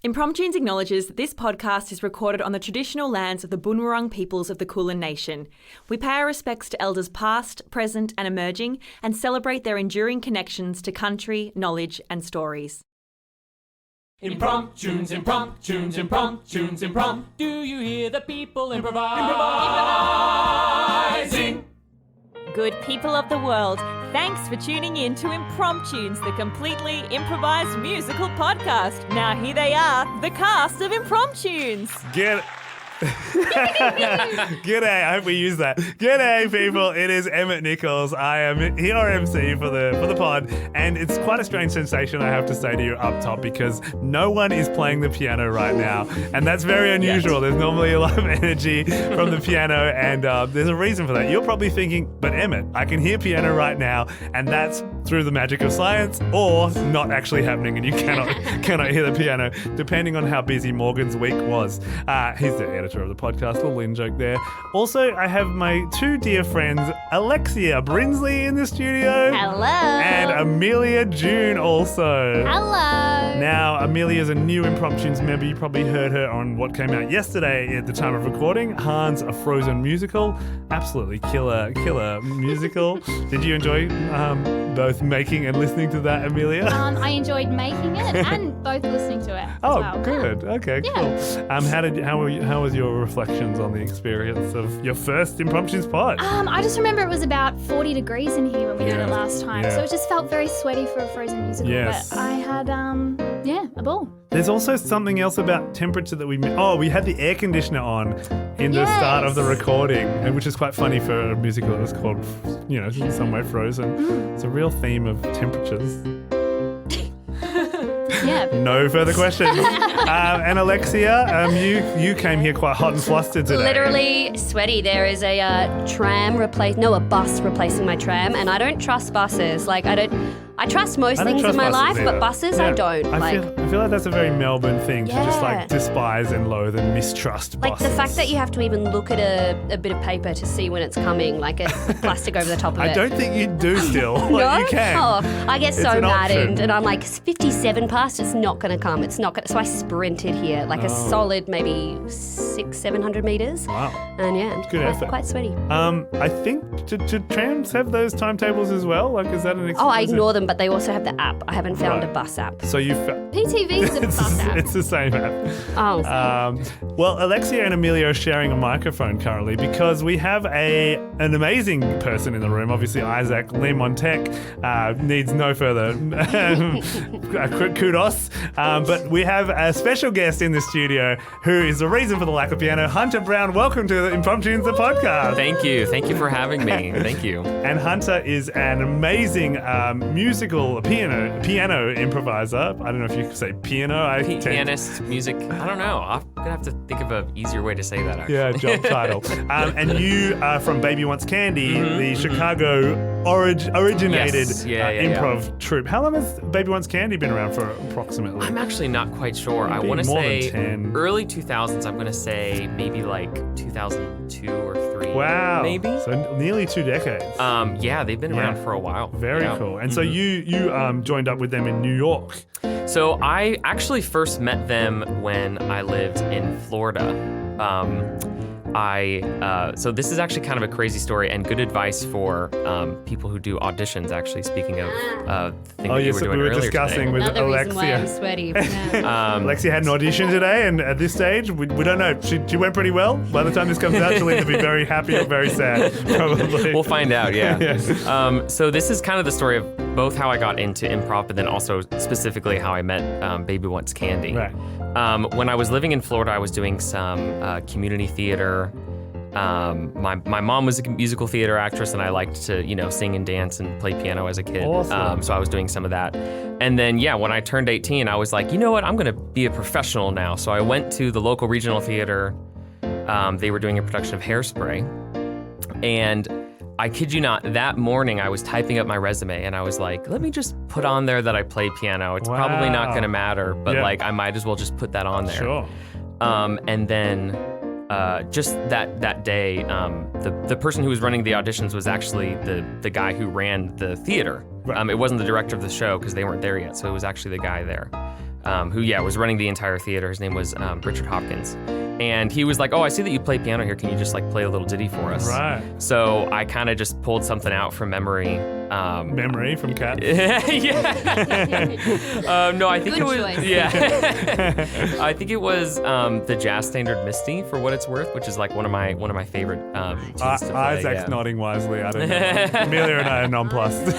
Impromptunes acknowledges that this podcast is recorded on the traditional lands of the Bunurong peoples of the Kulin Nation. We pay our respects to elders past, present and emerging and celebrate their enduring connections to country, knowledge and stories. Impromptunes, impromptunes, impromptunes, imprompt. Do you hear the people improvising? Good people of the world, thanks for tuning in to Impromptunes, the completely improvised musical podcast. Now here they are, the cast of Impromptunes. G'day, I hope we use that. G'day, people. It is Emmet Nichols. I am your MC for the pod, and it's quite a strange sensation I have to say to you up top because no one is playing the piano right now, and that's very unusual. Yes. There's normally a lot of energy from the piano, and there's a reason for that. You're probably thinking, but Emmet, I can hear piano right now, and that's through the magic of science, or not actually happening, and you cannot hear the piano, depending on how busy Morgan's week was. He's the editor of the podcast, a little in joke there. Also, I have my two dear friends, Alexia Brinsley in the studio. Hello. And Amelia June also. Hello. Now, Amelia's a new Impromptunes member. You probably heard her on what came out yesterday at the time of recording, Hans, a Frozen musical. Absolutely killer musical. Did you enjoy both making and listening to that, Amelia? I enjoyed making it and both listening to it as well. Good. Okay, cool. How was your reflections on the experience of your first Impromptunes pod? I just remember it was about 40 degrees in here when we did it last time, so it just felt very sweaty for a Frozen musical. Yes. But I had, a ball. There's also something else about temperature that we had the air conditioner on in the start of the recording, and which is quite funny for a musical that was called, in some way Frozen. It's a real theme of temperatures. Yeah. No further questions. And Alexia, you came here quite hot and flustered today. Literally sweaty. There is a bus replacing my tram, and I don't trust buses. I trust most things in my life, but buses I don't. I feel like that's a very Melbourne thing to just despise and loathe and mistrust buses. The fact that you have to even look at a bit of paper to see when it's coming, like a plastic over the top of it. I don't think you do still. No? You can. Oh, I get so maddened, and I'm like, 57 past, it's not going to come. It's not going to. So I sprinted here, a solid maybe 600-700 meters. Wow. And good effort. Quite sweaty. I think, do trams have those timetables as well? Is that an Oh, I ignore them, but they also have the app. I haven't found a bus app. So you PTV's a bus app. It's the same app. Oh. Well, Alexia and Amelia are sharing a microphone currently because we have an amazing person in the room. Obviously, Izaak, LimEdited, needs no further kudos. But we have a special guest in the studio who is the reason for the lack of piano, Hunter Brown. Welcome to the Impromptunes, the podcast. Thank you for having me. Thank you. And Hunter is an amazing musical piano improviser. I don't know if you could say piano. Pianist, music. I don't know. I'm gonna have to think of an easier way to say that. Actually. Yeah, job title. And you are from Baby Wants Candy, the Chicago originated improv troupe. How long has Baby Wants Candy been around for approximately? I'm actually not quite sure. I want to say early 2000s. I'm gonna say maybe 2002 or 3. Wow. Maybe. So nearly 2 decades. They've been around for a while. Very cool. And so you joined up with them in New York. So I actually first met them when I lived in Florida. So this is actually kind of a crazy story and good advice for people who do auditions, actually, speaking of the thing that you were doing we were earlier discussing today. with Another Alexia. reason why I'm sweaty. Alexia had an audition today, and at this stage, we don't know. She went pretty well. By the time this comes out, she'll either be very happy or very sad, probably. We'll find out, yeah. Yes. So this is kind of the story of both how I got into improv, but then also specifically how I met Baby Wants Candy. Right. When I was living in Florida, I was doing some community theater. My mom was a musical theater actress, and I liked to, sing and dance and play piano as a kid. Awesome. So I was doing some of that. And then, when I turned 18, I was like, you know what? I'm going to be a professional now. So I went to the local regional theater. They were doing a production of Hairspray. And I kid you not, that morning I was typing up my resume and I was like, let me just put on there that I play piano. It's probably not going to matter, but I might as well just put that on there. Sure. And then just that day, the person who was running the auditions was actually the guy who ran the theater. Right. It wasn't the director of the show because they weren't there yet, so it was actually the guy there. who was running the entire theater. His name was Richard Hopkins. And he was like, oh, I see that you play piano here. Can you just like play a little ditty for us? Right. So I kind of just pulled something out from memory. Memory from Cats? No, I think Good it was. choice. Yeah. I think it was the jazz standard Misty, for what it's worth, which is like one of my favorite tunes to play. Isaac's nodding wisely. I don't know. Amelia and I are nonplussed.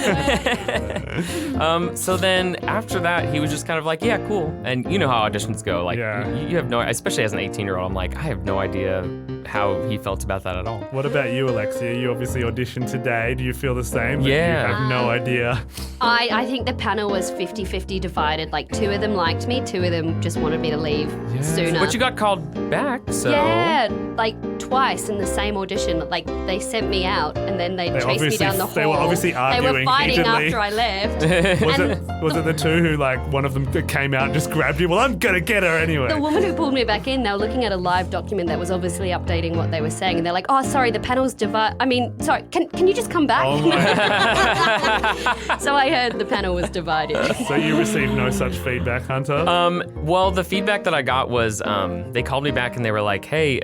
So then after that, he was just kind of like, yeah, cool. And you know how auditions go. Like, you have no, especially as an 18-year-old, I'm like, I have no idea how he felt about that at all. What about you, Alexia? You obviously auditioned today. Do you feel the same? Yeah. You have no idea. I think the panel was 50-50 divided. Like 2 of them liked me, 2 of them just wanted me to leave sooner. But you got called back, so... Yeah, like twice in the same audition. Like they sent me out and then they chased me down the hall. They were obviously arguing They were fighting heatedly. after I left. Was it the 2 who, like, one of them came out and just grabbed you? Well, I'm going to get her anyway. The woman who pulled me back in, they were looking at a live document that was obviously updating what they were saying. And they're like, oh, sorry, the panel's sorry, can you just come back? Oh my. So I heard the panel was divided. So you received no such feedback, Hunter? Well, the feedback that I got was they called me back and they were like, hey,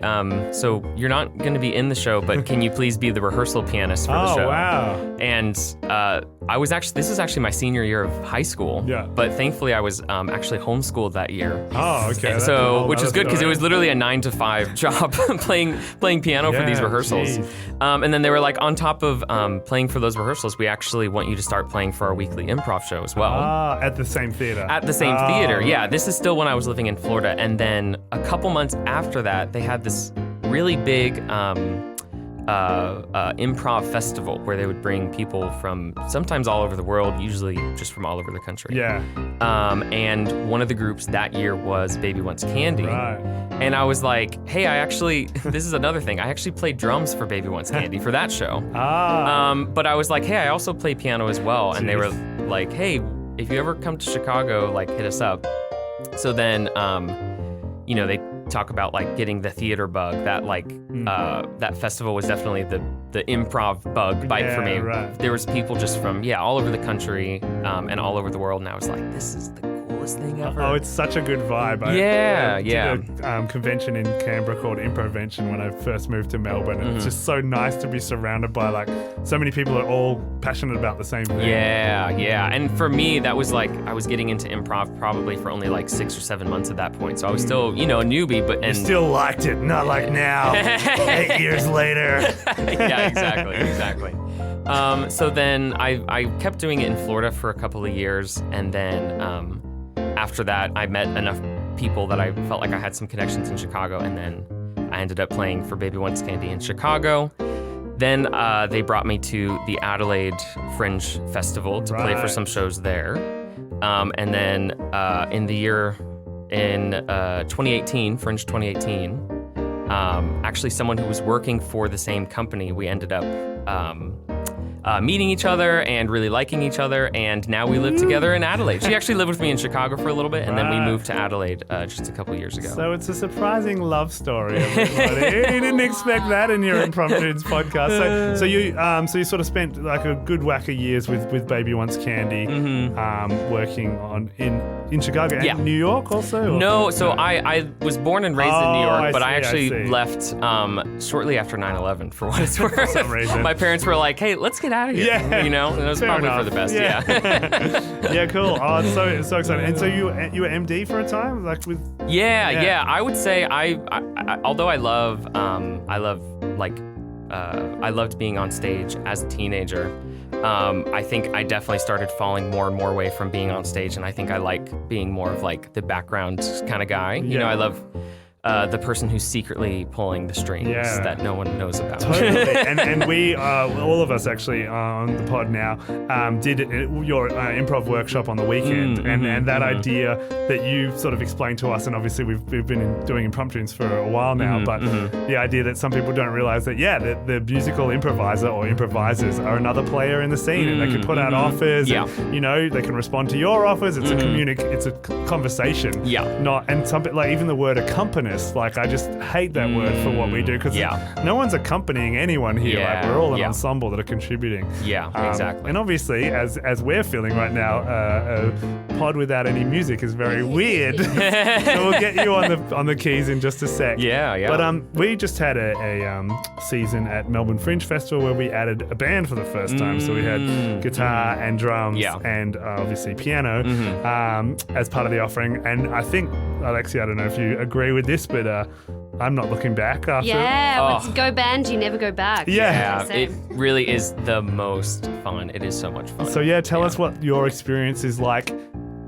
so you're not going to be in the show, but can you please be the rehearsal pianist for the show? Oh, wow. And this is actually my senior year of high school. Yeah. But thankfully I was actually homeschooled that year. Oh, okay. That's a So, whole which was other good because it story. was literally a 9-to-5 job playing piano for these rehearsals. Geez. And then they were like, on top of playing for those rehearsals, we actually want you to start playing for our weekly improv show as well. At the same theater. At the same theater, yeah. This is still when I was living in Florida. And then a couple months after that, they had this really big improv festival where they would bring people from sometimes all over the world, usually just from all over the country. Yeah. And one of the groups that year was Baby Wants Candy. Right. And I was like, hey, this is another thing. I actually played drums for Baby Wants Candy for that show. But I was like, hey, I also play piano as well. And they were like, hey, if you ever come to Chicago, like, hit us up. So then, they talk about like getting the theater bug. That that festival was definitely the improv bug bite for me. Right. There was people just from all over the country and all over the world, and I was like, this is the coolest thing ever. Oh, it's such a good vibe. I did a convention in Canberra called Improvention when I first moved to Melbourne, and it's just so nice to be surrounded by like so many people who are all passionate about the same thing. Yeah. And for me, that was like I was getting into improv probably for only like 6 or 7 months at that point, so I was still a newbie, but You still liked it, not like now, 8 years later. Yeah, exactly. So then I kept doing it in Florida for a couple of years, and then after that I met enough people that I felt like I had some connections in Chicago, and then I ended up playing for Baby Wants Candy in Chicago. Then they brought me to the Adelaide Fringe Festival to play for some shows there. And then in the year in 2018, Fringe 2018, actually someone who was working for the same company, we ended up meeting each other and really liking each other, and now we live together in Adelaide. She actually lived with me in Chicago for a little bit, and then we moved to Adelaide just a couple years ago. So it's a surprising love story, everybody. You didn't expect that in your Impromptu's podcast. So you sort of spent like a good whack of years with Baby Wants Candy, working in Chicago and New York also? Or? No, so I was born and raised in New York, but I I actually see. left shortly after 9/11 for what it's worth. For some reason. My parents were like, hey, let's get out of here. Yeah. And it was Fair probably enough. for the best. Yeah. Yeah, cool. Oh, it's so exciting. And so you were MD for a time, like with. Yeah. I would say I although I loved being on stage as a teenager. I think I definitely started falling more and more away from being on stage, and I think I like being more of like the background kind of guy. You know, I love the person who's secretly pulling the strings that no one knows about. Totally. and we, all of us actually on the pod now, did your improv workshop on the weekend. And that idea that you sort of explained to us, and obviously we've been doing impromptus for a while now, but the idea that some people don't realize that, the musical improviser or improvisers are another player in the scene, and they can put out offers, and, they can respond to your offers. It's it's a conversation. Yeah. And some, like even the word accompanist, pianist. Like, I just hate that word for what we do because no one's accompanying anyone here. Like, we're all an ensemble that are contributing. Yeah, exactly. And obviously, as we're feeling right now, a pod without any music is very weird. So we'll get you on the keys in just a sec. Yeah. But we just had a season at Melbourne Fringe Festival where we added a band for the first time. So we had guitar and drums and obviously piano as part of the offering. And I think, Alexia, I don't know if you agree with this, but I'm not looking back after. Yeah, go band, you never go back. Yeah. It really is the most fun. It is so much fun. So tell us what your experience is like,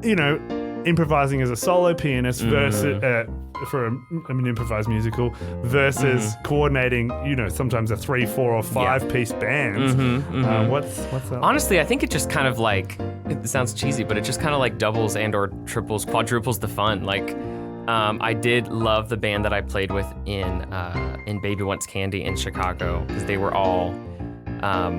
improvising as a solo pianist versus for an improvised musical versus coordinating, sometimes a 3, 4, or 5 piece band. What's that? Honestly, I think it just kind of like, it sounds cheesy, but it just kind of like doubles and or triples, quadruples the fun. Like, I did love the band that I played with in Baby Wants Candy in Chicago, because they were all,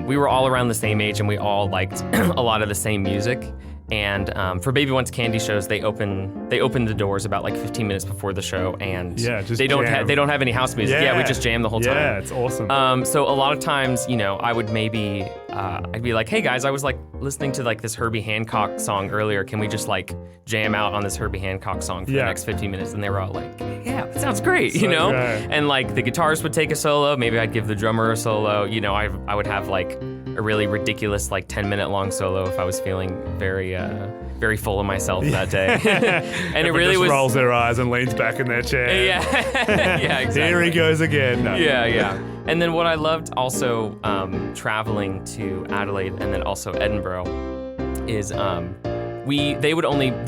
we were all around the same age and we all liked a lot of the same music. And for Baby Wants Candy shows, they open the doors about like 15 minutes before the show, and they don't have any house music. Yeah, we just jam the whole time. Yeah, it's awesome. So a lot of times, I would maybe I'd be like, hey guys, I was like listening to like this Herbie Hancock song earlier. Can we just like jam out on this Herbie Hancock song for the next 15 minutes? And they were all like, yeah, that sounds great, Great. And like the guitarist would take a solo. Maybe I'd give the drummer a solo. I would have like a really ridiculous like 10-minute long solo if I was feeling very very full of myself that day. And it really just was rolls their eyes and leans back in their chair. Yeah. Yeah, exactly. Here he goes again. No. Yeah. And then what I loved also traveling to Adelaide and then also Edinburgh is the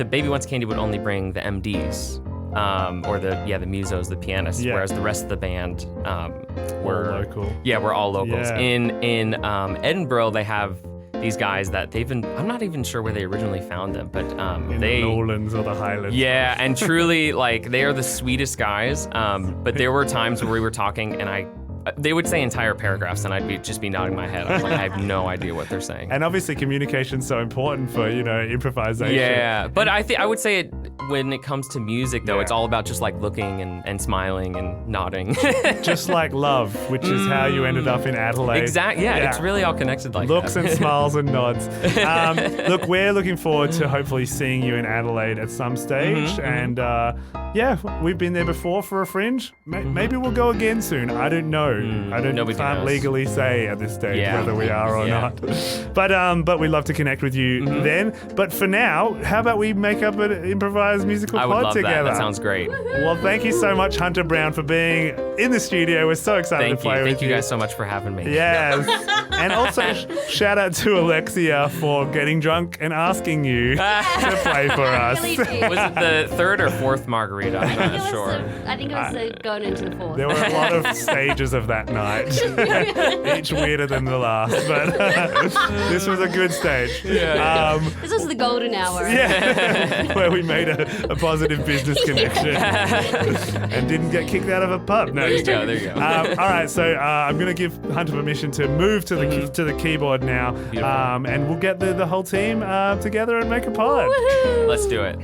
Baby Wants Candy would only bring the MDs. Or the musos, the pianists, whereas the rest of the band were all local. Yeah, we're all locals. Yeah. In Edinburgh, they have these guys that I'm not even sure where they originally found them, but in the lowlands or the highlands. Yeah, and truly, like, they are the sweetest guys. But there were times where we were talking and they would say entire paragraphs and I'd just be nodding my head. I was like, I have no idea what they're saying. And obviously communication's so important for, improvisation. Yeah, but I would say when it comes to music, though, it's all about just like looking and smiling and nodding. Just like love, which is how you ended up in Adelaide. Exactly. Yeah, it's really all connected like Looks that. and smiles and nods. Look, we're looking forward to hopefully seeing you in Adelaide at some stage. And we've been there before for a Fringe. Maybe we'll go again soon. I don't know. Can't legally say at this stage whether we are or not. But we'd love to connect with you then. But for now, how about we make up an improvised musical I would pod love together? That sounds great. Well, thank you so much, Hunter Brown, for being in the studio. We're so excited to play with you. Thank you guys so much for having me. Yes. And also, shout out to Alexia for getting drunk and asking you to play for us. Really did. Was it the third or fourth margarita? I'm not sure. I think it was going into the fourth. There were a lot of stages of that night, each weirder than the last, but this was a good stage. This was the golden hour. Where we made a positive business connection and didn't get kicked out of a pub. No, just there you go. all right, so I'm going to give Hunter permission to move to the keyboard now, and we'll get the whole team together and make a pod. Woohoo! Let's do it.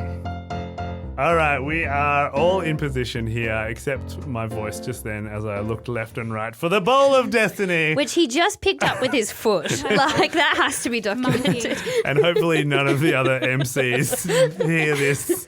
All right, we are all in position here, except my voice just then as I looked left and right for the bowl of destiny. Which he just picked up with his foot. Like, that has to be documented. And hopefully none of the other MCs hear this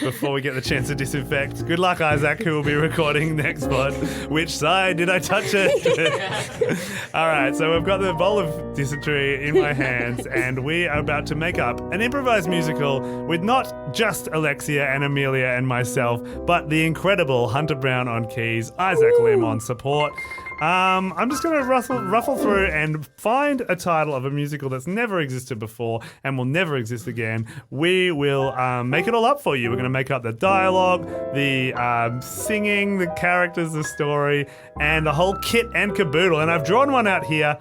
before we get the chance to disinfect. Good luck, Izaak, who will be recording next pod. Which side did I touch it? All right, so we've got the bowl of dysentery in my hands, and we are about to make up an improvised musical with not just Alexia and Amelia and myself, but the incredible Hunter Brown on keys, Izaak Lim on support. I'm just going to ruffle through and find a title of a musical that's never existed before and will never exist again. We will make it all up for you. We're going to make up the dialogue, the singing, the characters, the story, and the whole kit and caboodle. And I've drawn one out here.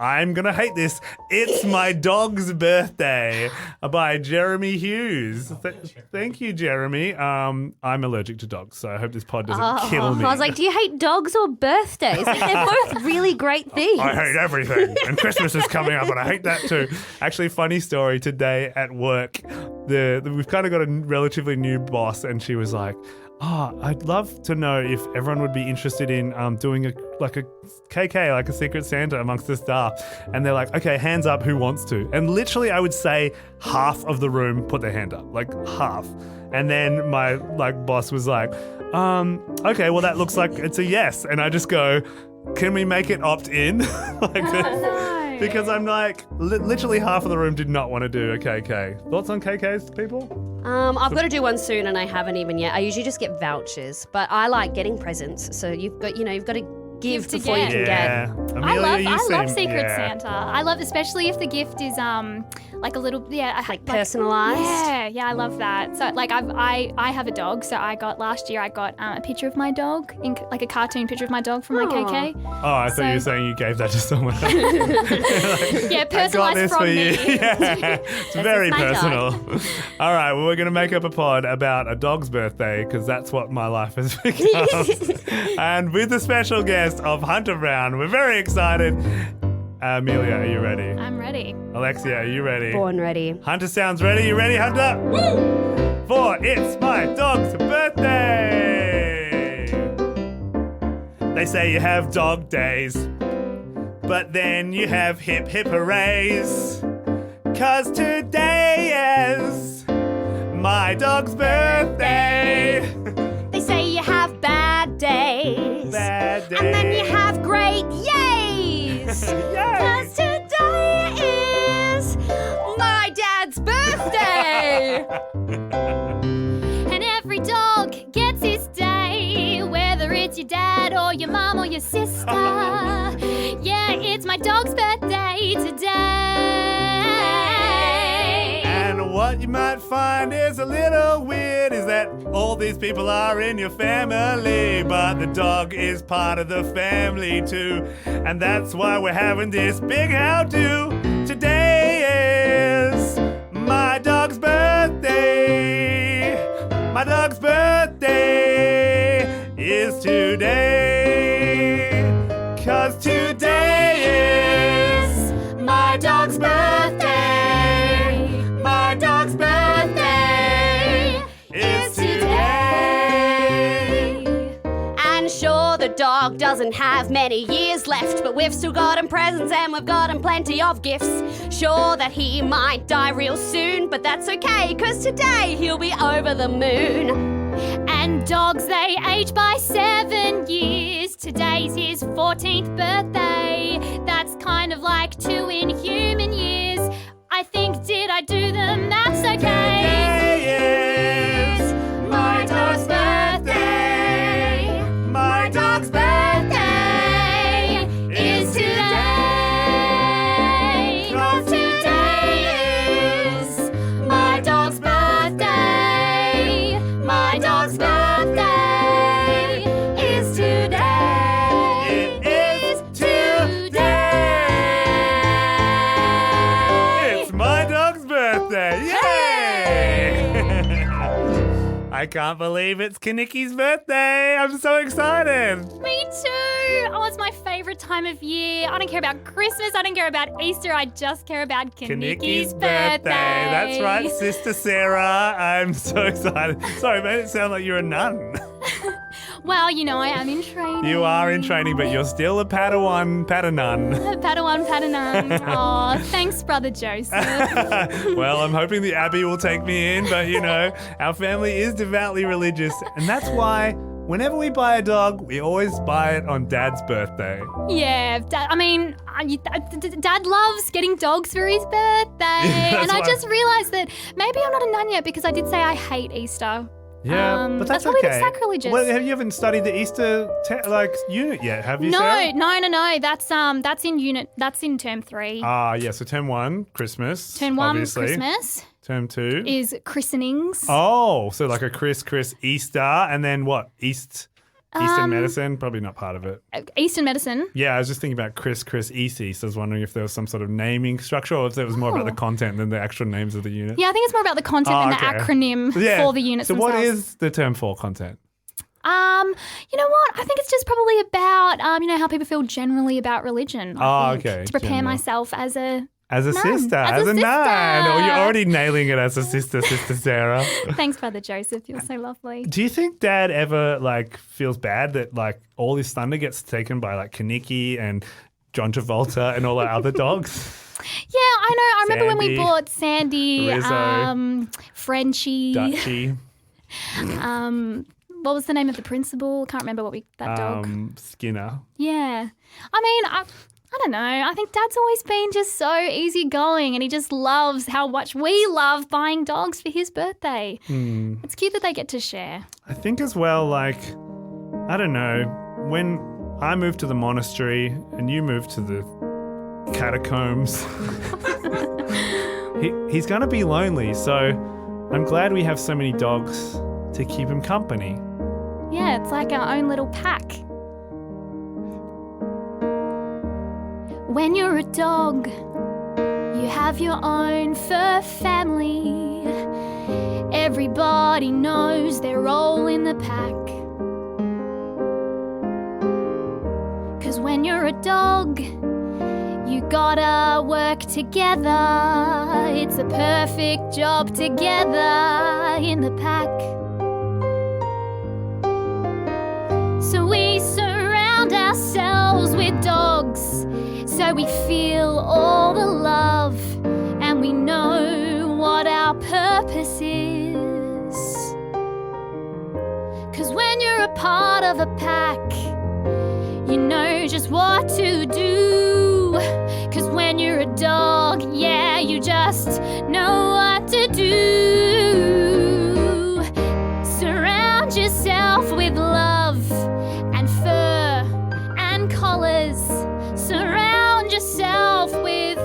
I'm going to hate this. It's My Dog's Birthday by Jeremy Hughes. Thank you, Jeremy. I'm allergic to dogs, so I hope this pod doesn't kill me. I was like, do you hate dogs or birthdays? Like, they're both really great things. I hate everything. And Christmas is coming up, and I hate that too. Actually, funny story, today at work, we've kind of got a relatively new boss, and she was like, Oh, I'd love to know if everyone would be interested in doing a KK, like a Secret Santa amongst the staff. And they're like, okay, hands up, who wants to? And literally I would say half of the room put their hand up, like half. And then my boss was like, okay, well that looks like it's a yes. And I just go, can we make it opt in? Because I'm like, literally half of the room did not want to do a KK. Thoughts on KKs, people? I've got to do one soon and I haven't even yet. I usually just get vouchers, but I like getting presents. So you've got to give before you can get. Amelia, I love Secret Santa. I love, especially if the gift is like a little personalized. Yeah, I love that. So I have a dog, so last year I got a picture of my dog, like a cartoon picture of my dog from my KK. Oh, I thought you were saying you gave that to someone else. Yeah, personalized I got this from for me. you. Yeah, it's very personal. All right, well, we're going to make up a pod about a dog's birthday because that's what my life has become. And with a special guest of Hunter Brown, we're very excited. Amelia, are you ready? I'm ready. Alexia, are you ready? Born ready. Hunter sounds ready. You ready, Hunter? Woo! For it's my dog's birthday. They say you have dog days, but then you have hip hip hoorays. 'Cause today is my dog's birthday. They say you have bad days. Bad days. And then you have great yays. Yay! 'Cause today is my dad's birthday. And every dog gets his day, whether it's your dad or your mum or your sister. Yeah, it's my dog's birthday today. And what you might find is a little weird is that all these people are in your family, but the dog is part of the family too. And that's why we're having this big how-do. Today is my dog's birthday. My dog's birthday is today. 'Cause today is my dog's birthday. My dog's birthday is today. And sure, the dog doesn't have many years left, but we've still got him presents and we've got him plenty of gifts. Sure that he might die real soon, but that's okay, 'cause today he'll be over the moon. And dogs, they age by 7 years. Today's his 14th birthday. That's kind of like 2 in human years. I think, did I do the maths okay? Today is my dog's birthday. My dog's birthday is today. 'Cause today is my dog's birthday. My dog's birthday is today. It is today. It's my dog's birthday. Yay! I can't believe it's Kanicki's birthday. I'm so excited. Me too. Oh, it's my favourite time of year. I don't care about Christmas. I don't care about Easter. I just care about Kanicki's birthday. That's right, Sister Sarah. I'm so excited. Sorry, made it sound like you're a nun. Well, I am in training. You are in training, but you're still a Padawan, Padanan. Padawan, Padanan. Oh, thanks, Brother Joseph. Well, I'm hoping the Abbey will take me in, but our family is devoutly religious, and that's why whenever we buy a dog, we always buy it on Dad's birthday. Yeah, Dad loves getting dogs for his birthday. And I just realised that maybe I'm not a nun yet because I did say I hate Easter. Yeah, but that's probably a okay. bit sacrilegious. Well, have you haven't studied the Easter unit yet? Have you? No, Sarah? no. That's in unit. That's in term 3. Yeah. So term 1, Christmas. Term 1, obviously. Christmas. Term 2 is christenings. Oh, so like a Chris Easter, and then what? Eastern medicine? Probably not part of it. Eastern medicine. Yeah, I was just thinking about Chris East. So I was wondering if there was some sort of naming structure or if it was more about the content than the actual names of the units. Yeah, I think it's more about the content and the acronym for the units themselves. So what is the term 4 content? You know what? I think it's just probably about, how people feel generally about religion. I think, okay. to prepare myself as a As a Nun. sister, As a nun. sister. Oh, you're already nailing it as a sister, Sister Sarah. Thanks, Brother Joseph. You're so lovely. Do you think Dad ever feels bad that all his thunder gets taken by Kaniki and John Travolta and all our other dogs? Yeah, I know. I remember when we Sandy, bought Sandy, Rizzo, Frenchie. Dutchie, What was the name of the principal? Can't remember that dog. Skinner. Yeah. I mean, I don't know. I think Dad's always been just so easygoing and he just loves how much we love buying dogs for his birthday. It's cute that they get to share. I think as well, I don't know, when I moved to the monastery and you moved to the catacombs, he's going to be lonely. So I'm glad we have so many dogs to keep him company. Yeah, it's like our own little pack. When you're a dog, you have your own fur family. Everybody knows their role in the pack. 'Cause when you're a dog, you gotta work together. It's a perfect job together in the pack. So we surround ourselves with dogs, so we feel all the love and we know what our purpose is. 'Cause when you're a part of a pack, you know just what to do. 'Cause when you're a dog, yeah, you just know what to do. Surround yourself with love and fur and collars. Surround yourself with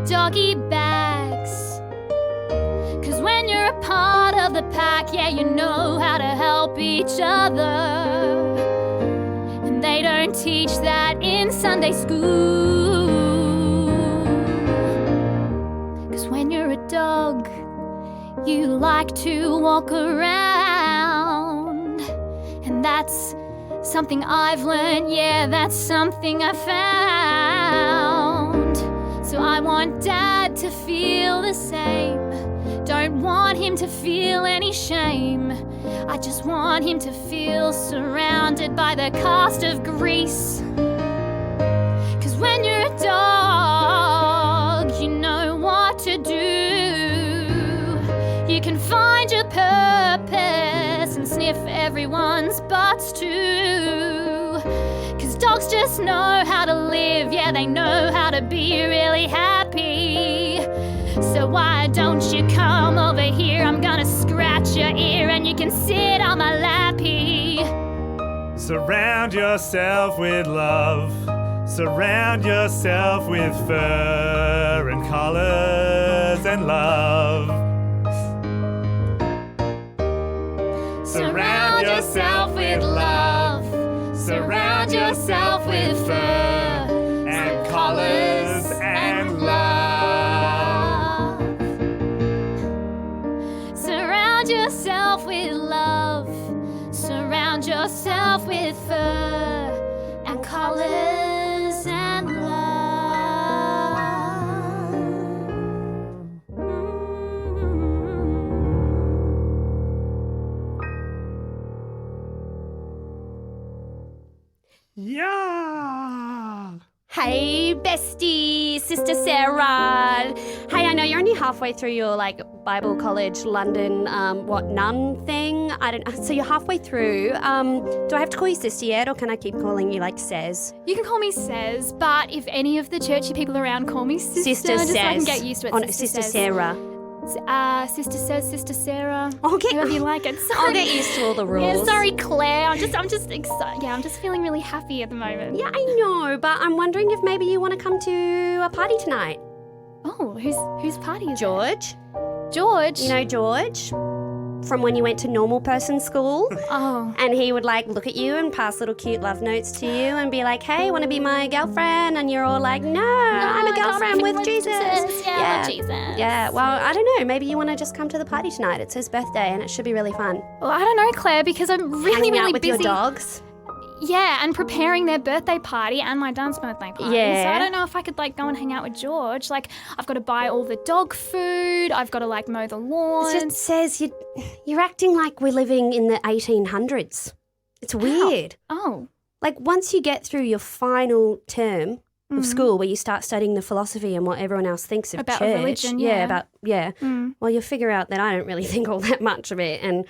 doggy bags. 'Cause when you're a part of the pack, yeah, you know how to help each other. And they don't teach that in Sunday school. 'Cause when you're a dog, you like to walk around. And that's something I've learned, yeah, that's something I found. So I want Dad to feel the same. Don't want him to feel any shame. I just want him to feel surrounded by the cast of grease. 'Cause when you're a dog, you know what to do. You can find your purpose and sniff everyone's butts too. 'Cause dogs just know how to live, yeah, they know how to be really happy. So why don't you come over here? I'm gonna scratch your ear and you can sit on my lappy. Surround yourself with love. Surround yourself with fur and collars and love. Surround yourself with love. Surround yourself with fur and collars and love. Surround yourself with love. Surround yourself with fur and collars and love. Yeah. Hey, bestie, Sister Sarah. Hey, I know you're only halfway through your Bible College London nun thing. So you're halfway through. Do I have to call you sister yet, or can I keep calling you Sez? You can call me Sez, but if any of the churchy people around call me Sister, Sister just so I can Sez. get used to it. Oh, no, Sister Sez. Sarah. Sister Sez, Sister Sarah. Okay. However you like it. Sorry. I'll get used to all the rules. Yeah, sorry, Claire. I'm just excited. Yeah, I'm just feeling really happy at the moment. Yeah, I know, but I'm wondering if maybe you want to come to a party tonight. Oh, whose party is George. it? George. You know George? From when you went to normal person school. Oh. And he would look at you and pass little cute love notes to you and be like, hey, want to be my girlfriend? And you're all like, no, I'm a girlfriend with Jesus. Yeah, I love Jesus. Yeah, well, I don't know. Maybe you want to just come to the party tonight. It's his birthday and it should be really fun. Well, I don't know, Claire, because I'm really, Hanging really out with busy. your dogs. Yeah, and preparing their birthday party and my dad's birthday party. Yeah. So I don't know if I could go and hang out with George. I've got to buy all the dog food. I've got to mow the lawn. It just says you're acting like we're living in the 1800s. It's weird. Oh. Once you get through your final term of school where you start studying the philosophy and what everyone else thinks of About church. religion, Yeah, yeah. Well, you'll figure out that I don't really think all that much of it, and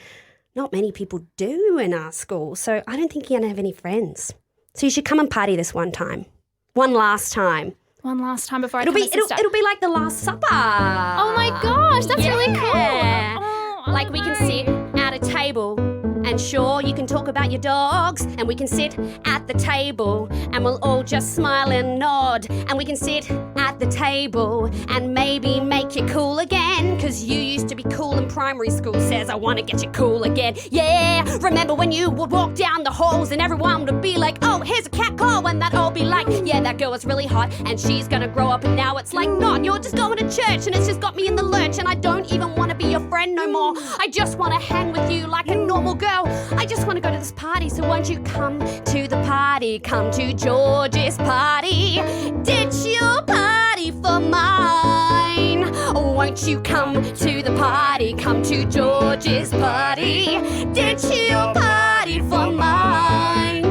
not many people do in our school, so I don't think you're going to have any friends. So you should come and party this one time. One last time. One last time before It'll I be like the Last Supper. Oh my gosh, that's really cool. Oh, We can sit at a table, and sure, you can talk about your dogs, and we can sit at the table and we'll all just smile and nod, and we can sit at the table and maybe make you cool again, cause you used to be cool in primary school. Says I want to get you cool again. Yeah, remember when you would walk down the halls and everyone would be like, oh, here's a cat call, and that all be like, yeah, that girl is really hot and she's gonna grow up, and now it's like, not, you're just going to church and it's just got me in the lurch, and I don't even want to be your friend no more. I just want to hang with you like a normal girl. I just want to go to this party, so won't you come to the party? Come to George's party. Ditch your party for mine. Won't you come to the party? Come to George's party. Ditch your party for mine.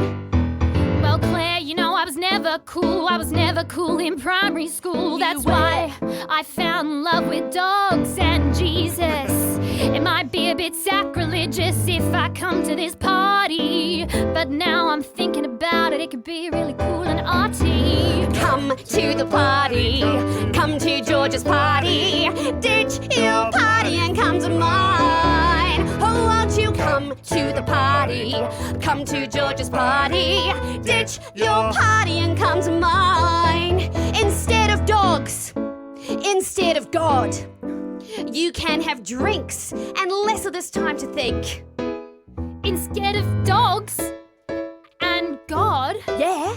Well, Claire, I was never cool. I was never cool in primary school. That's why I found love with dogs and Jesus. It might be a bit sacrilegious if I come to this party, but now I'm thinking about it, it could be really cool and arty. Come to the party. Come to George's party. Ditch your party and come to mine. Oh, won't you come to the party? Come to George's party. Ditch your party and come to mine. Instead of dogs, instead of God, you can have drinks and less of this time to think. Instead of dogs and God, Yeah.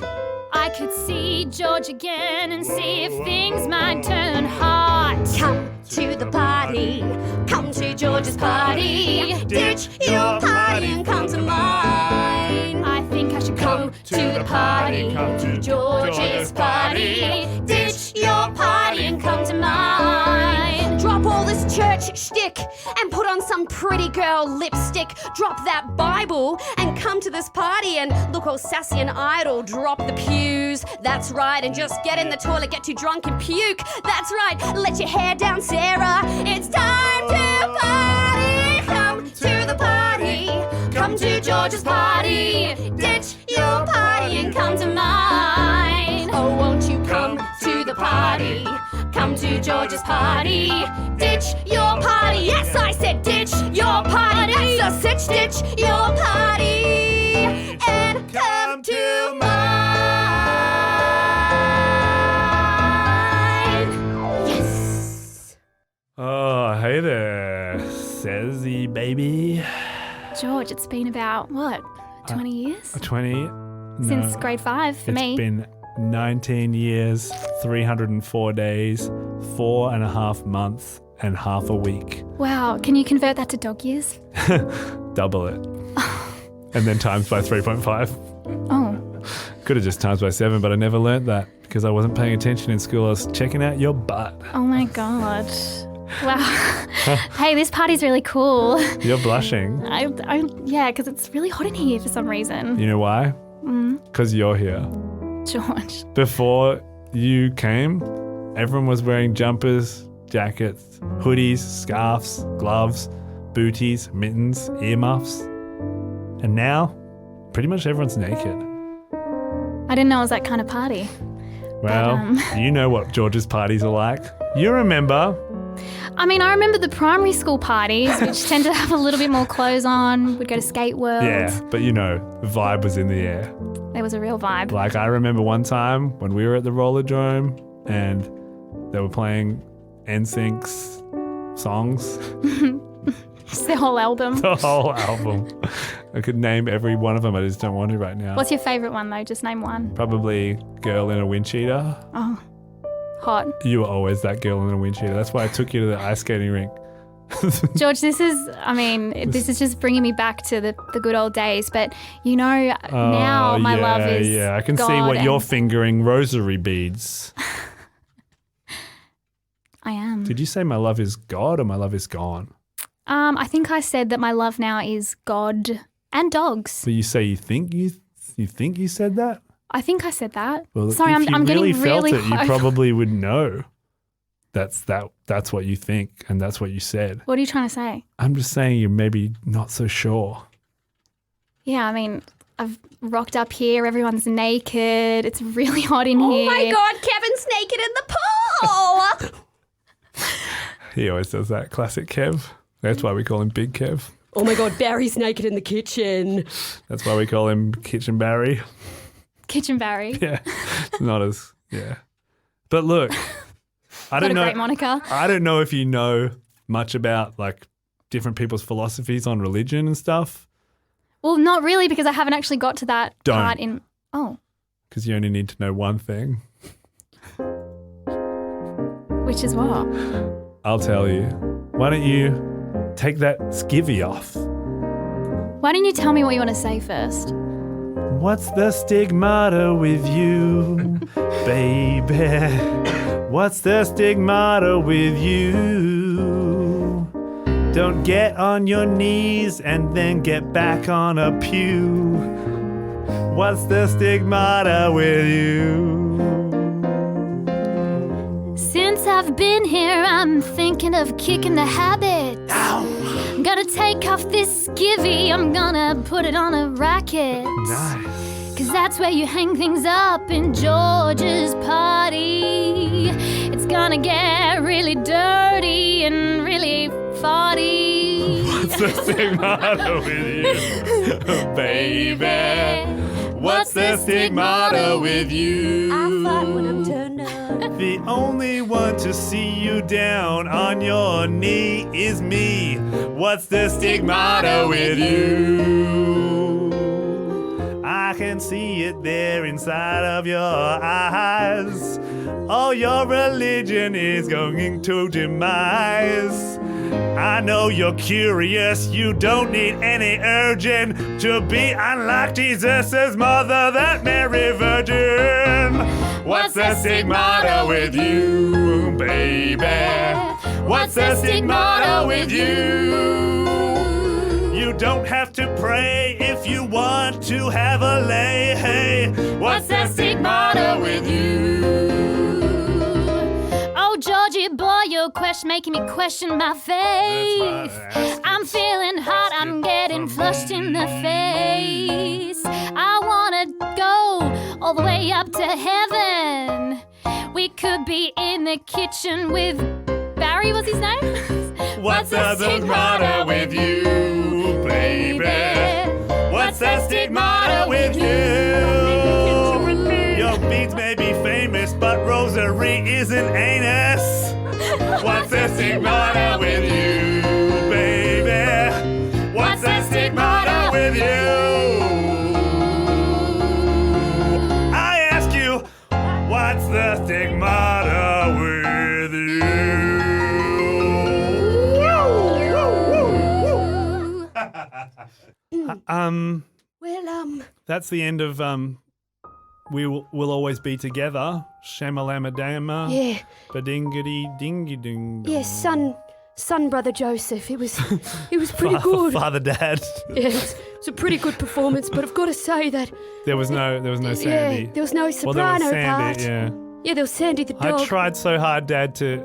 I could see George again and see if things might turn hot. Come to the party. Come to George's party. Ditch your party and come to mine. I think I should Come to the party. Come to George's party. Ditch your party and come to mine. Drop all this church shtick and put on some pretty girl lipstick. Drop that Bible and come to this party and look all sassy and idle. Drop the pews, that's right, and just get in the toilet, get too drunk and puke. That's right, let your hair down, Sarah. It's time to party. Come to the party. Come to George's party. Ditch your party and come to mine. Oh, won't you come to the party? Come to George's party. Ditch your party. Yes, I said ditch your party. That's a sitch. Ditch your party and come to mine. Yes. Oh, hey there, Sezzy baby. George, it's been about, 20 years? 20? Since No. grade 5 for me. It's been 19 years, 304 days, 4.5 months, and half a week. Wow, can you convert that to dog years? Double it. And then times by 3.5. Oh, Could have just times by 7, but I never learnt that because I wasn't paying attention in school. I was checking out your butt. oh my God. Wow. Hey, this party's really cool. You're blushing. Yeah, because it's really hot in here for some reason. You know why? Because you're here. George. Before you came, everyone was wearing jumpers, jackets, hoodies, scarves, gloves, booties, mittens, earmuffs. And now, pretty much everyone's naked. I didn't know it was that kind of party. Well, you know what George's parties are like. You remember. I mean, I remember the primary school parties, which tend to have a little bit more clothes on. We'd go to Skate World. Yeah, but the vibe was in the air. There was a real vibe. Like, I remember one time when we were at the Rollerdrome and they were playing NSYNC's songs. Just the whole album. The whole album. I could name every one of them. I just don't want to right now. What's your favourite one, though? Just name one. Probably Girl in a Wind Cheater. Oh, hot. You were always that girl in a wind cheater. That's why I took you to the ice skating rink George, this is just bringing me back to the good old days. But, now my love is I can see God what you're and- fingering, rosary beads. I am. Did you say my love is God or my love is gone? I think I said that my love now is God and dogs. So you say you think you said that? I think I said that. Well, Sorry, if you I'm really getting felt really it, you probably would know. That's what you think and that's what you said. What are you trying to say? I'm just saying you're maybe not so sure. Yeah, I've rocked up here. Everyone's naked. It's really hot in here. Oh my God, Kevin's naked in the pool. He always does that. Classic Kev. That's why we call him Big Kev. Oh my God, Barry's naked in the kitchen. That's why we call him Kitchen Barry. Kitchen Barry. Yeah. Not as, yeah. But look, I don't What a know. great moniker. I don't know if you know much about like different people's philosophies on religion and stuff. Well, not really, because I haven't actually got to that Don't. part in. Oh, Because you only need to know one thing. which is what? I'll tell you. Why don't you take that skivvy off? Why don't you tell me what you want to say first? What's the stigmata with you, baby? What's the stigmata with you? Don't get on your knees and then get back on a pew. What's the stigmata with you? Since I've been here, I'm thinking of kicking the habit. I'm gonna take off this skivvy, I'm gonna put it on a racket. Nice. Cause that's where you hang things up in George's party. It's gonna get really dirty and really farty. What's the stigmata with you, baby? What's the stigmata with you? I fight when I'm turned up. The only one to see you down on your knee is me. What's the stigmata with you? I can see it there inside of your eyes. All your religion is going to demise. I know you're curious, you don't need any urging to be unlike Jesus' mother, that Mary Virgin. What's the stigmata with you, baby? What's the stigmata with you? You don't have to pray if you want to have a lay. Hey, what's the stigmata with you? Oh, Georgie boy, your question making me question my faith. I'm feeling hot, I'm getting flushed in the face. I wanna go all the way up to heaven. We could be in the kitchen with Barry, what's his name? What's the stigmata with you, baby? What's the stigmata with you? Your beads may be famous, but rosary isn't anus. What's the stigmata with you, baby? What's the stigmata with you? I ask you, what's the stigmata with you? Well, That's the end of We'll Always Be Together. Shamalama-dama. yeah, Badingity dingy ding. yeah, son, brother Joseph. It was pretty good. Father, dad. Yeah, it's a pretty good performance, but I've got to say that. There was no Sandy. Yeah, there was no Well, soprano there was Sandy, part. yeah. Yeah, there was Sandy the dog. I tried so hard, Dad, to,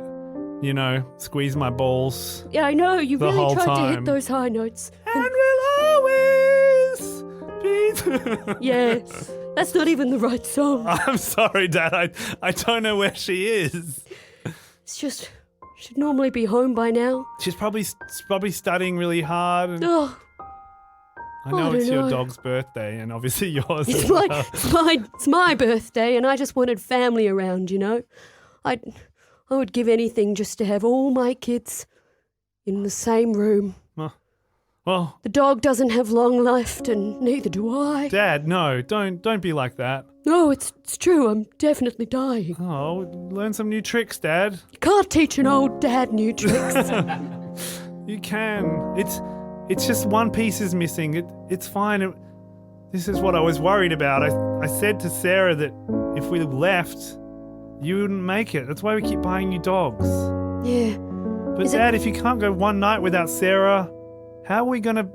squeeze my balls. Yeah, I know. You the really whole tried to time. hit those high notes. And we'll always be. Yeah, that's not even the right song. I'm sorry, Dad. I don't know where she is. It's just, she'd normally be home by now. She's probably studying really hard. And Oh, I know I it's don't your know. dog's birthday, and obviously yours it's as my, well. it's my birthday, and I just wanted family around. I would give anything just to have all my kids in the same room. Well, The dog doesn't have long left, and neither do I. Dad, no, don't be like that. No, it's true. I'm definitely dying. Oh, learn some new tricks, Dad. You can't teach an old dad new tricks. You can. It's just one piece is missing. It's fine. This is what I was worried about. I said to Sarah that if we left, you wouldn't make it. That's why we keep buying you dogs. Yeah. But Dad, if you can't go one night without Sarah, how are we going to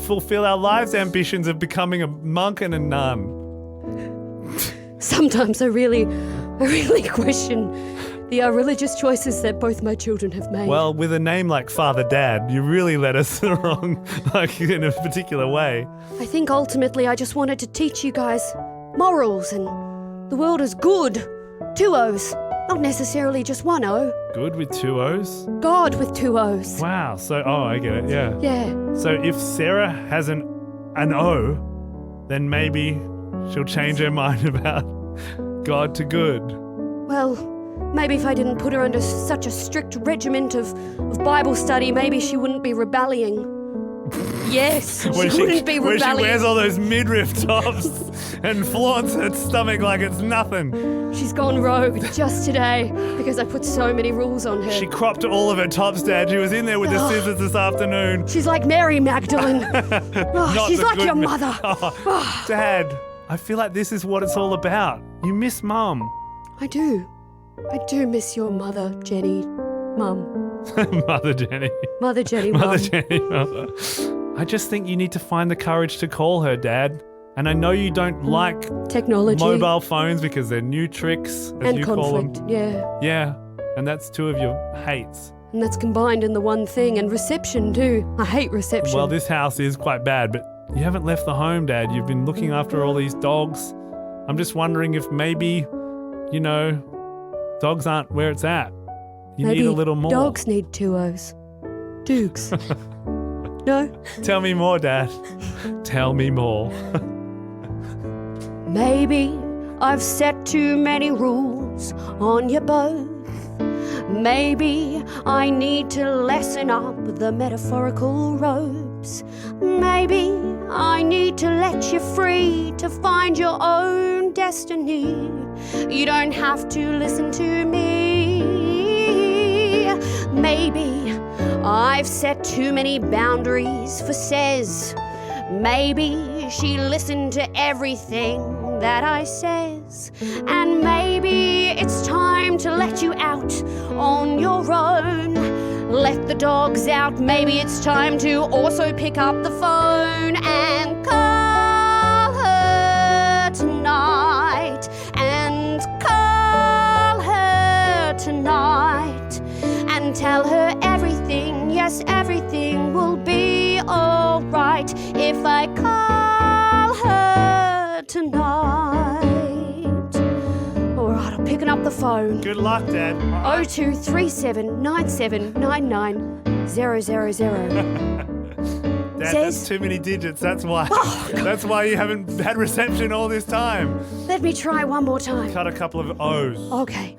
fulfill our lives' ambitions of becoming a monk and a nun? Sometimes I really question the religious choices that both my children have made. Well, with a name like Father Dad, you really led us the wrong, in a particular way. I think ultimately I just wanted to teach you guys morals and the world is good. 2 O's, not necessarily just 1 O. Good with 2 O's? God with 2 O's. Wow. So, I get it. Yeah. Yeah. So if Sarah has an O, then maybe she'll change her mind about God to good. Well, maybe if I didn't put her under such a strict regiment of Bible study, maybe she wouldn't be rebelling. Yes, she wouldn't be Where rebelling. she wears all those midriff tops and flaunts her stomach like it's nothing. She's gone rogue just today because I put so many rules on her. She cropped all of her tops, Dad. She was in there with the scissors this afternoon. She's like Mary Magdalene. Not she's the like good your ma- mother. Oh, Dad, I feel like this is what it's all about. You miss Mum. I do miss your mother, Jenny. Mum. Mother Jenny. Mother Jenny, Mother Mum. Jenny. I just think you need to find the courage to call her, Dad. And I know you don't like Technology. mobile phones because they're new tricks, as and you conflict, call them. yeah. Yeah, and that's 2 of your hates. And that's combined in the one thing. And reception, too. I hate reception. Well, this house is quite bad, but you haven't left the home, Dad. You've been looking after all these dogs. I'm just wondering if maybe, dogs aren't where it's at. You Maybe need a little more. dogs need 2 O's. Dukes. No? Tell me more, Dad. Tell me more. Maybe I've set too many rules on you both. Maybe I need to lessen up the metaphorical ropes. Maybe I need to let you free to find your own destiny. You don't have to listen to me. Maybe I've set too many boundaries for Says. Maybe she listened to everything that I says. And maybe it's time to let you out on your own. Let the dogs out. Maybe it's time to also pick up the phone and call her tonight. And call her tonight. And tell her everything, yes, everything will be alright if I call her tonight. Alright, I'm picking up the phone. Good luck, Dad. 0237979900. Dad, Says- that's too many digits. That's why. Oh, God. That's why you haven't had reception all this time. Let me try one more time. Cut a couple of O's. Okay.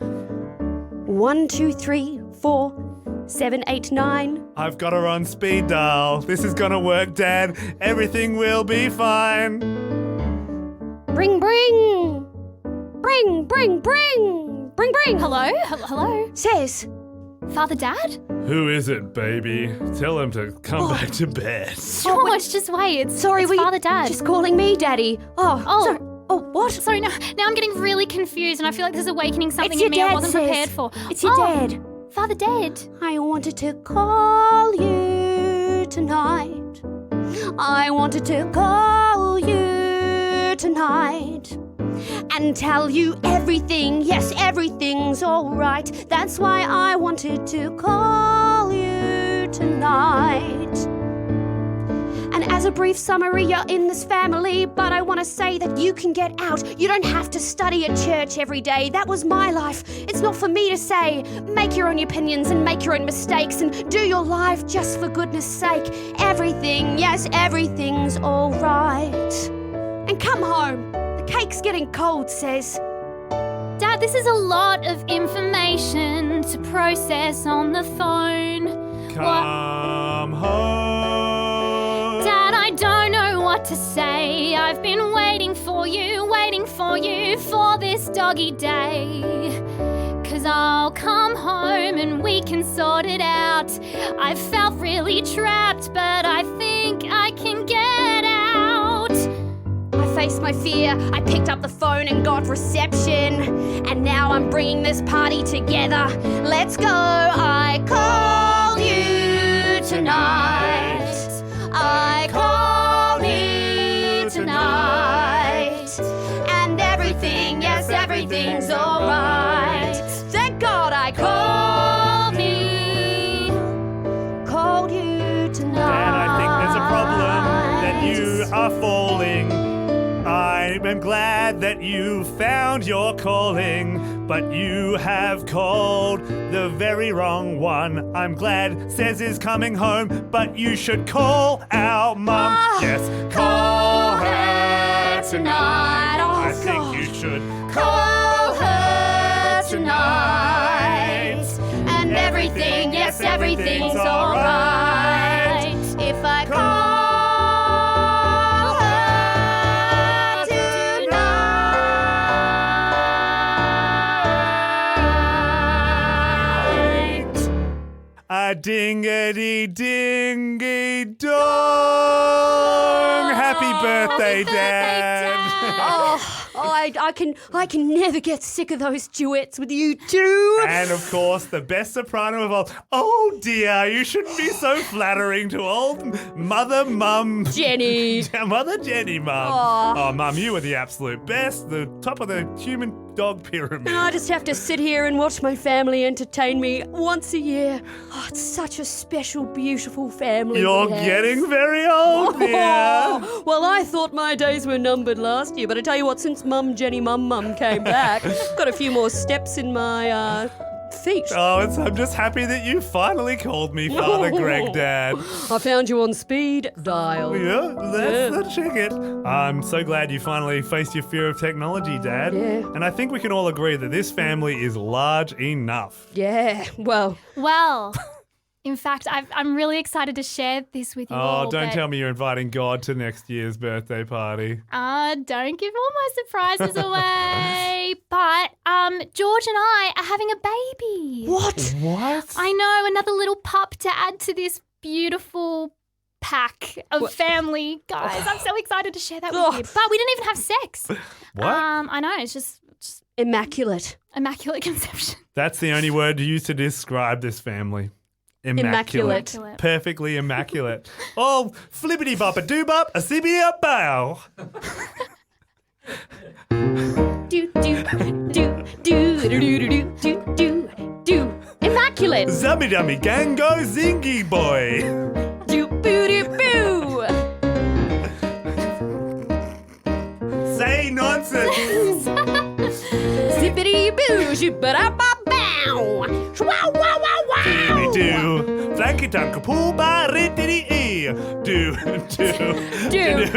1, 2, 3, 4, 7, 8, 9. I've got her on speed dial. This is gonna work, Dad. Everything will be fine. Bring, bring. Bring, bring, bring. Bring, bring. Hello? Hello? Says. Father Dad? Who is it, baby? Tell him to come back to bed. George, just wait. It's Sorry, it's Father Dad. Just calling me Daddy. Oh. Sorry. Oh, what? Sorry, now I'm getting really confused and I feel like this is awakening something It's in me your I dad, wasn't sis. prepared for. It's your dad. Father Dad. I wanted to call you tonight. I wanted to call you tonight. And tell you everything, yes, everything's alright. That's why I wanted to call you tonight. And as a brief summary, you're in this family, but I want to say that you can get out. You don't have to study at church every day. That was my life. It's not for me to say. Make your own opinions and make your own mistakes and do your life just for goodness sake. Everything, yes, everything's alright. And come home. The cake's getting cold, Says. Dad, this is a lot of information to process on the phone. Come home. Dad, I don't know what to say. I've been waiting for you for this doggy day. 'Cause says I'll come home and we can sort it out. I felt really trapped, but I think I can get out. I faced my fear, I picked up the phone and got reception. And now I'm bringing this party together. Let's go, I call you tonight. I call you tonight. And everything, yes, everything's alright. Thank God I called you tonight. And I think there's a problem that you are falling. I am glad that you found your calling, but you have called the very wrong one. I'm glad Says is coming home, but you should call our mum. Yes, call her tonight. Oh, I think you should call her tonight. And everything, yes, everything's alright. If I call her tonight. a dingity dingy dong. Happy birthday, Dad. I can never get sick of those duets with you two. And of course, the best soprano of all. Oh dear, you shouldn't be so flattering to old Mother Mum. Jenny. Mother Jenny, Mum. Oh, Mum, you were the absolute best. The top of the human dog pyramid. I just have to sit here and watch my family entertain me once a year. Oh, it's such a special, beautiful family. You're we have. getting very old, dear. Well, I thought my days were numbered last year, but I tell you what, since Mum Jenny Mum came back, got a few more steps in my feet. Oh, I'm just happy that you finally called me Father Greg, Dad. I found you on speed dial. Yeah, let's check it. I'm so glad you finally faced your fear of technology, Dad. Yeah. And I think we can all agree that this family is large enough. Yeah, well, In fact, I'm really excited to share this with you all. Oh, don't tell me you're inviting God to next year's birthday party. Don't give all my surprises away. But George and I are having a baby. what? What? I know, another little pup to add to this beautiful pack of family. Guys, I'm so excited to share that with you. But we didn't even have sex. What? I know, it's just Immaculate. immaculate conception. That's the only word used to describe this family. Immaculate. Immaculate. Perfectly immaculate. Oh, flippity bop a doo bop, a sibbity up bow. Do, do, do, do, do, do, do, do, do, do. Immaculate. Zummy dummy gango zingy boy. Do, boo, do, boo. Say nonsense. Zippity boo, shoo-ba-da-ba-bow. Wow, wow, wow, wow. Do, flanky tanka pool bar rittity e. Do. Do,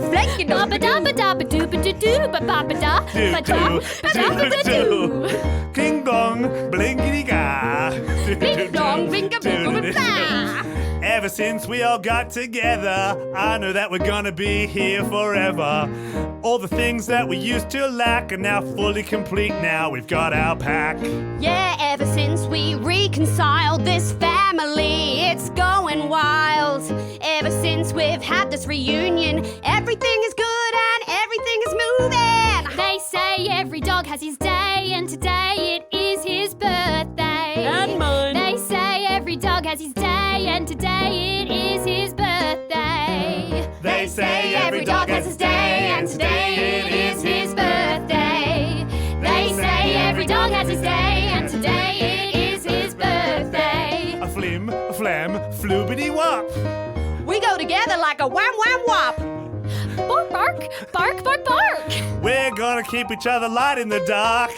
flank it up. Ba da ba da ba doo ba doo doo ba ba ba da ba da ba da ba da doo. King dong, blinkity ga. Bing dong, binga binga ba. Ever since we all got together, I know that we're gonna be here forever. All the things that we used to lack are now fully complete. Now we've got our pack. Yeah, ever since we reconciled this family, it's going wild. Ever since we've had this reunion, everything is good and everything is moving. They say every dog has his day, and today it is his birthday. And mine. They say every dog has his day, and today it is his birthday. They say every dog has his day, and today it is his birthday. They say every dog has his day, and today it is his birthday. A flim, a flam, floobity wop. We go together like a wham wham whop. Bark, bark, bark, bark, bark. We're gonna keep each other light in the dark.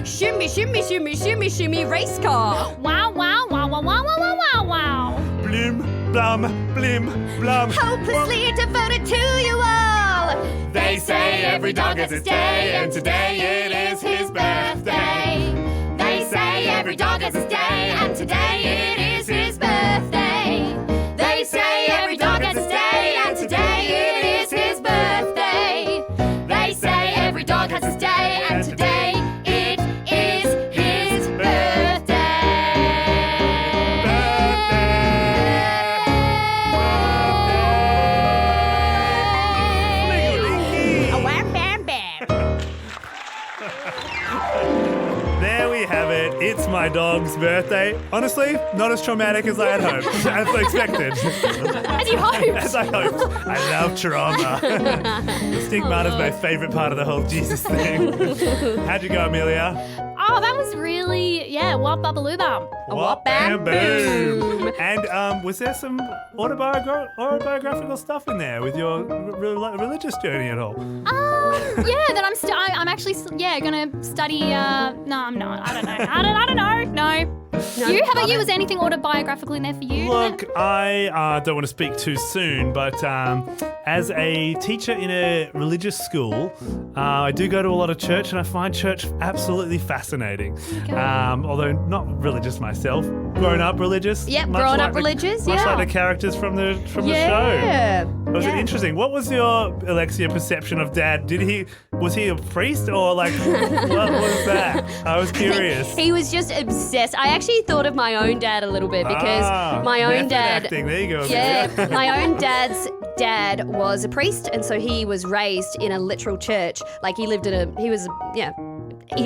Shimmy, shimmy, shimmy, shimmy, shimmy, race car. Wow, wow, wow, wow, wow, wow, wow, wow. Blim, blum, blim, blum. Hopelessly devoted to you all. They say every dog has its day, and today it is his birthday. They say every dog has his day, and today it is his birthday. They say every dog has his day, and today it is his birthday. They say every dog has his day, and today it is his It's my dog's birthday. Honestly, not as traumatic as I had hoped. As expected. As you hoped. As I hoped. I love trauma. The stigmata is my favourite part of the whole Jesus thing. How'd you go, Amelia? Oh, that was really, wop bubbaloo bum. Wop bam boom. And was there some autobiographical stuff in there with your religious journey at all? That I'm actually gonna study. No, I'm not. I don't know. No. You? How about you? Was there anything autobiographical in there for you? Look, I don't want to speak too soon, but as a teacher in a religious school, I do go to a lot of church, and I find church absolutely fascinating. Although not religious myself, grown up religious. Yep, grown up religious. Much like the characters from the show. Was it interesting? What was your Alexia perception of Dad? Was he a priest or like what was that? I was curious. He was just obsessed. I actually thought of my own dad a little bit because my own dad. Acting. There you go. Yeah, my own dad's dad was a priest, and so he was raised in a literal church. Like he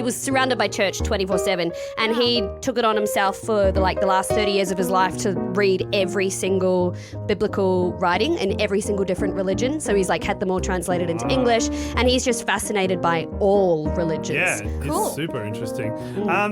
was surrounded by church 24/7, and he took it on himself for the last 30 years of his life to read every single biblical writing in every single different religion. So he's had them all translated into English, and he's just fascinated by all religions. Yeah, cool. It's super interesting.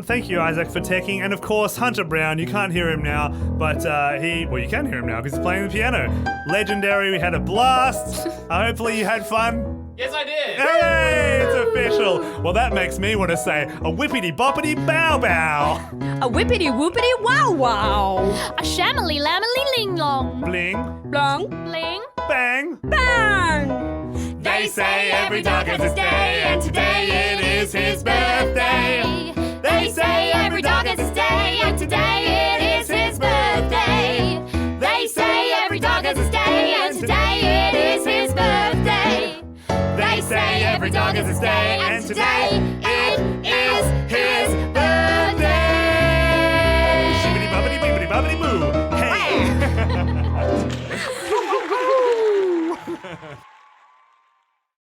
Thank you, Izaak, for teching, and of course Hunter Brown. You can't hear him now, but you can hear him now because he's playing the piano. Legendary. We had a blast. Hopefully you had fun. Yes, I did. Hey, it's official. Well, that makes me want to say a whippity boppity bow bow. A whippity whoopity wow wow. A shamily lamily ling long. Bling, Blong. Bling. bang. Bang. They say every dog has its day, and today it is his birthday. They say every dog has its day, and today it is his birthday. They say every dog has its day, and today it is his birthday. They say every dog has its day, and today